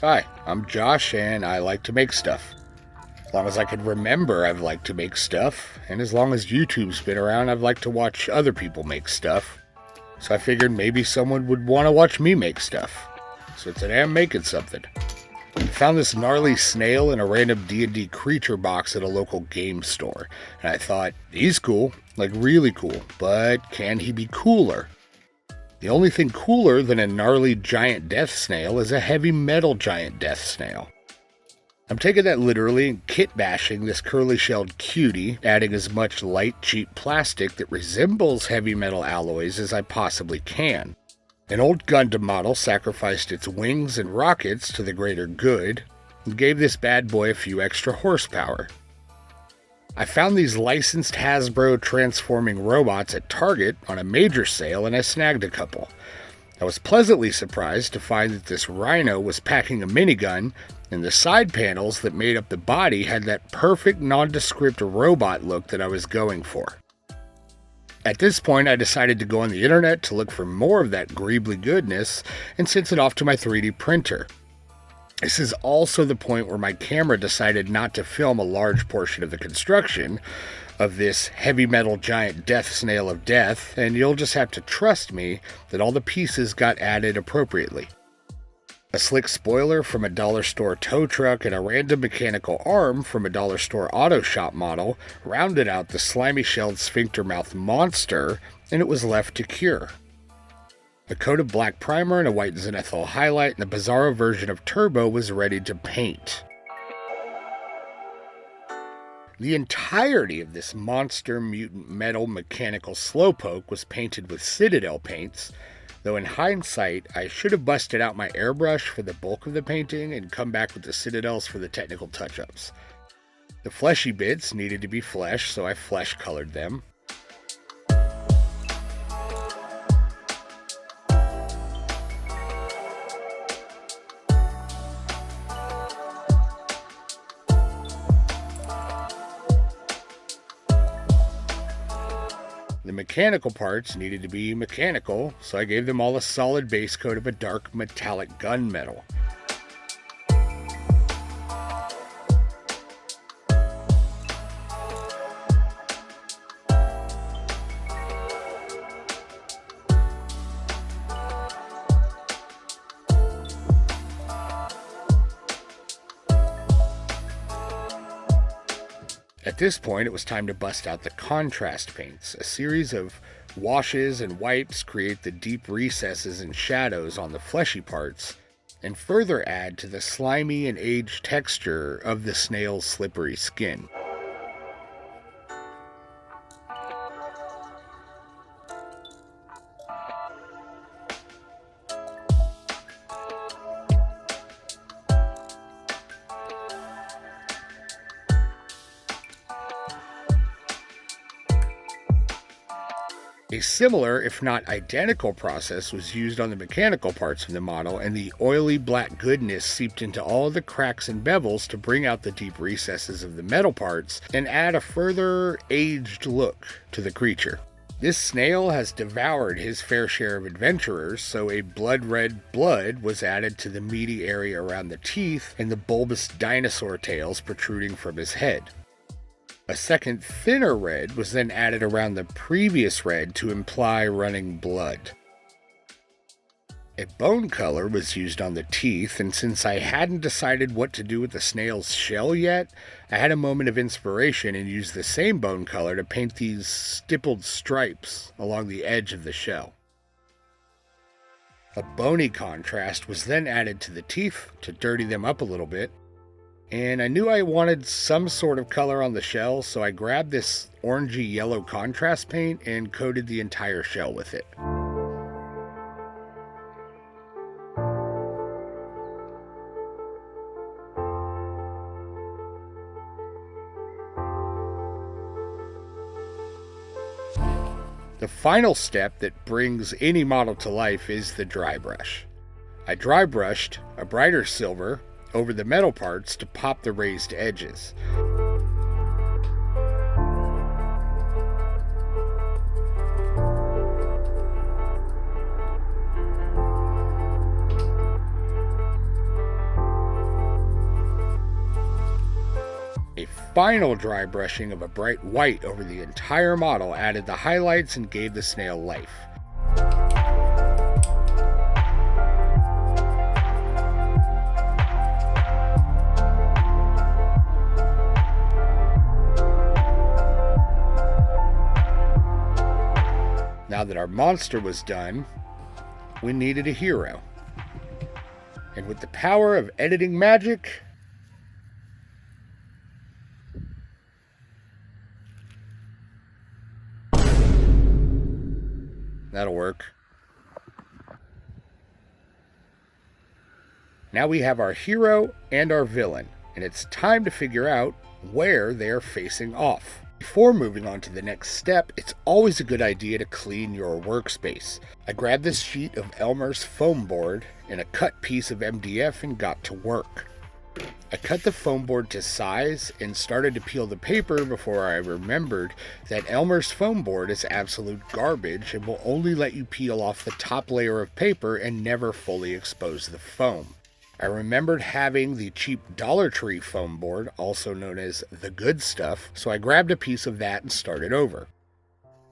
Hi, I'm Josh, and I like to make stuff. As long as I can remember, I've liked to make stuff, and as long as YouTube's been around, I've liked to watch other people make stuff. So I figured maybe someone would want to watch me make stuff. So today I'm making something. I found this gnarly snail in a random D&D creature box at a local game store, and I thought, he's cool, like really cool, but can he be cooler? The only thing cooler than a gnarly giant death snail is a heavy metal giant death snail. I'm taking that literally and kit bashing this curly-shelled cutie, adding as much light, cheap plastic that resembles heavy metal alloys as I possibly can. An old Gundam model sacrificed its wings and rockets to the greater good, and gave this bad boy a few extra horsepower. I found these licensed Hasbro transforming robots at Target on a major sale, and I snagged a couple. I was pleasantly surprised to find that this rhino was packing a minigun, and the side panels that made up the body had that perfect nondescript robot look that I was going for. At this point, I decided to go on the internet to look for more of that greebly goodness and sent it off to my 3D printer. This is also the point where my camera decided not to film a large portion of the construction of this heavy metal giant death snail of death, and you'll just have to trust me that all the pieces got added appropriately. A slick spoiler from a dollar store tow truck and a random mechanical arm from a dollar store auto shop model rounded out the slimy shelled sphincter mouth monster, and it was left to cure. A coat of black primer and a white zenithal highlight and the bizarro version of Turbo was ready to paint. The entirety of this monster mutant metal mechanical slowpoke was painted with Citadel paints, though in hindsight I should have busted out my airbrush for the bulk of the painting and come back with the Citadels for the technical touch-ups. The fleshy bits needed to be flesh, so I flesh colored them. The mechanical parts needed to be mechanical, so I gave them all a solid base coat of a dark metallic gunmetal. At this point, it was time to bust out the contrast paints. A series of washes and wipes create the deep recesses and shadows on the fleshy parts, and further add to the slimy and aged texture of the snail's slippery skin. A similar, if not identical, process was used on the mechanical parts of the model, and the oily black goodness seeped into all the cracks and bevels to bring out the deep recesses of the metal parts and add a further aged look to the creature. This snail has devoured his fair share of adventurers, so a blood-red blood was added to the meaty area around the teeth and the bulbous dinosaur tails protruding from his head. A second thinner red was then added around the previous red to imply running blood. A bone color was used on the teeth, and since I hadn't decided what to do with the snail's shell yet, I had a moment of inspiration and used the same bone color to paint these stippled stripes along the edge of the shell. A bony contrast was then added to the teeth to dirty them up a little bit, and I knew I wanted some sort of color on the shell, so I grabbed this orangey yellow contrast paint and coated the entire shell with it. The final step that brings any model to life is the dry brush. I dry brushed a brighter silver over the metal parts to pop the raised edges. final dry brushing of a bright white over the entire model added the highlights and gave the snail life. Now that our monster was done, we needed a hero. And with the power of editing magic, that'll work. Now we have our hero and our villain, and it's time to figure out where they're facing off. Before moving on to the next step, it's always a good idea to clean your workspace. I grabbed this sheet of Elmer's foam board and a cut piece of MDF and got to work. I cut the foam board to size and started to peel the paper before I remembered that Elmer's foam board is absolute garbage and will only let you peel off the top layer of paper and never fully expose the foam. I remembered having the cheap Dollar Tree foam board, also known as the good stuff, so I grabbed a piece of that and started over.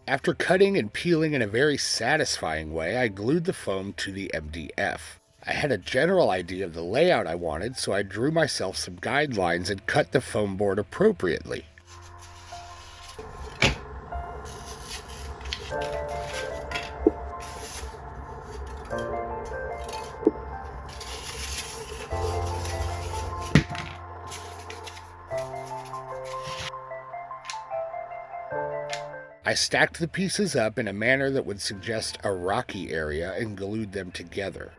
After cutting and peeling in a very satisfying way, I glued the foam to the MDF. I had a general idea of the layout I wanted, so I drew myself some guidelines and cut the foam board appropriately. I stacked the pieces up in a manner that would suggest a rocky area and glued them together.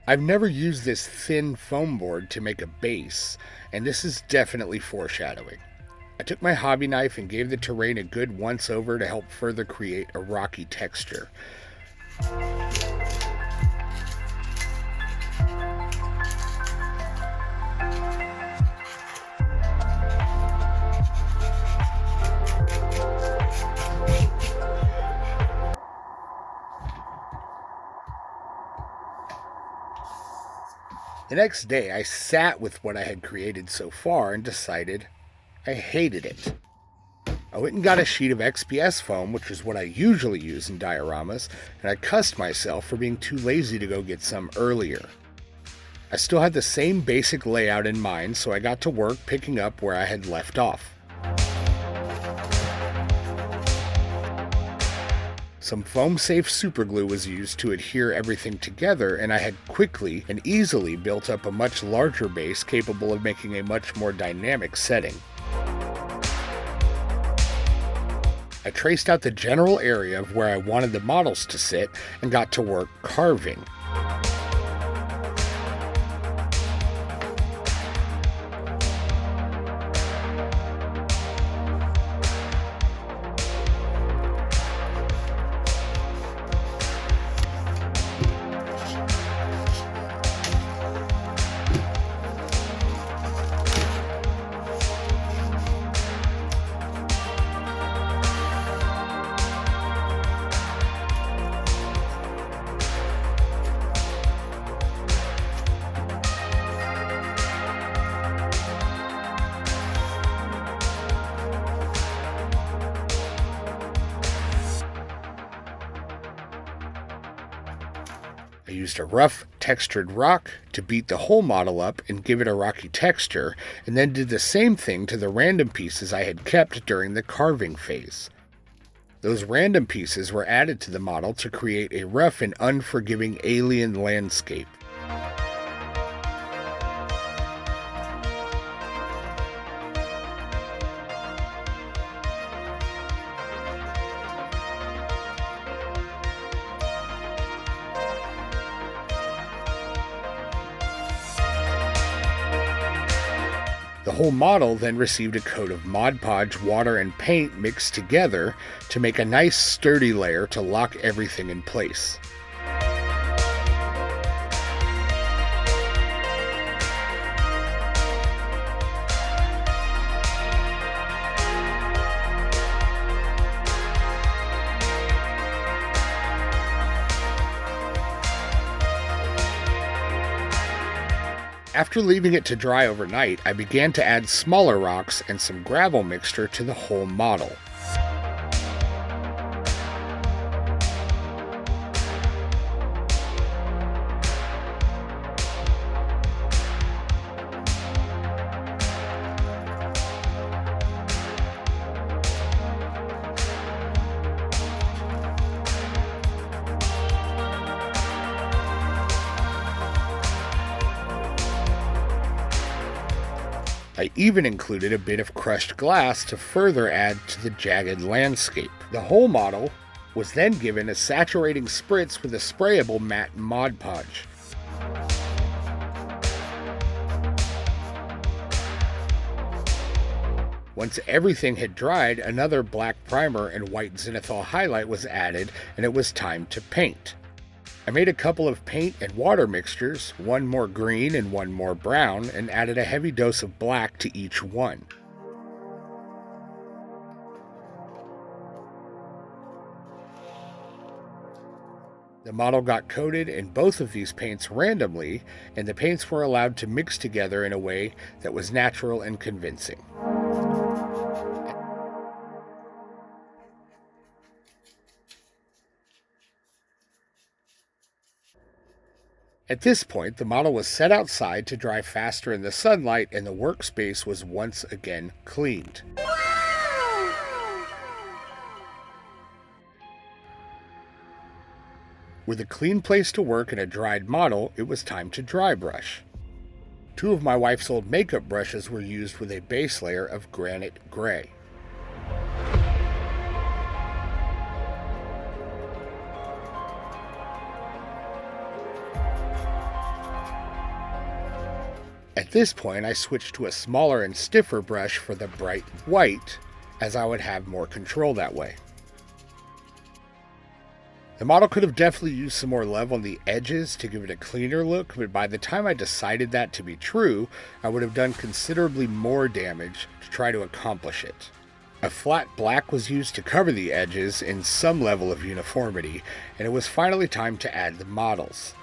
I've never used this thin foam board to make a base, and this is definitely foreshadowing. I took my hobby knife and gave the terrain a good once over to help further create a rocky texture. The next day, I sat with what I had created so far and decided I hated it. I went and got a sheet of XPS foam, which is what I usually use in dioramas, and I cussed myself for being too lazy to go get some earlier. I still had the same basic layout in mind, so I got to work picking up where I had left off. Some foam-safe superglue was used to adhere everything together, and I had quickly and easily built up a much larger base capable of making a much more dynamic setting. I traced out the general area of where I wanted the models to sit and got to work carving. I used a rough, textured rock to beat the whole model up and give it a rocky texture, and then did the same thing to the random pieces I had kept during the carving phase. Those random pieces were added to the model to create a rough and unforgiving alien landscape. The whole model then received a coat of Mod Podge water and paint mixed together to make a nice sturdy layer to lock everything in place. After leaving it to dry overnight, I began to add smaller rocks and some gravel mixture to the whole model. I even included a bit of crushed glass to further add to the jagged landscape. The whole model was then given a saturating spritz with a sprayable matte Mod Podge. Once everything had dried, another black primer and white zenithal highlight was added, and it was time to paint. I made a couple of paint and water mixtures, one more green and one more brown, and added a heavy dose of black to each one. The model got coated in both of these paints randomly, and the paints were allowed to mix together in a way that was natural and convincing. At this point, the model was set outside to dry faster in the sunlight, and the workspace was once again cleaned. With a clean place to work and a dried model, it was time to dry brush. Two of my wife's old makeup brushes were used with a base layer of granite gray. At this point, I switched to a smaller and stiffer brush for the bright white, as I would have more control that way. The model could have definitely used some more love on the edges to give it a cleaner look, but by the time I decided that to be true, I would have done considerably more damage to try to accomplish it. A flat black was used to cover the edges in some level of uniformity, and it was finally time to add the models.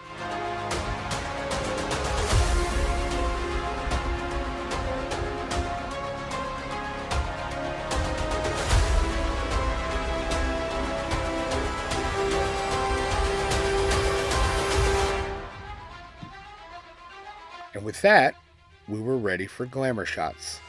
And with that, we were ready for glamour shots.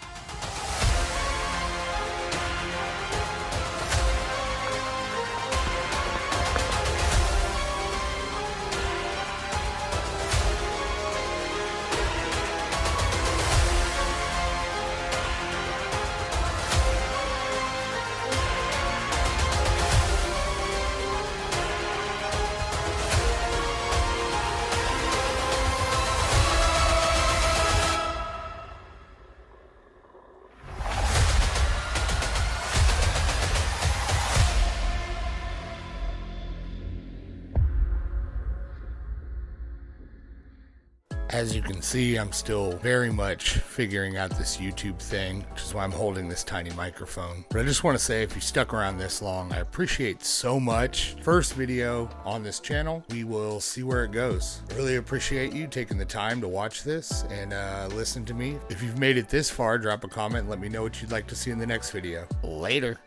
As you can see, I'm still very much figuring out this YouTube thing, which is why I'm holding this tiny microphone. But I just want to say, if you stuck around this long, I appreciate so much. First video on this channel, we will see where it goes. I really appreciate you taking the time to watch this and listen to me. If you've made it this far, drop a comment and let me know what you'd like to see in the next video. Later.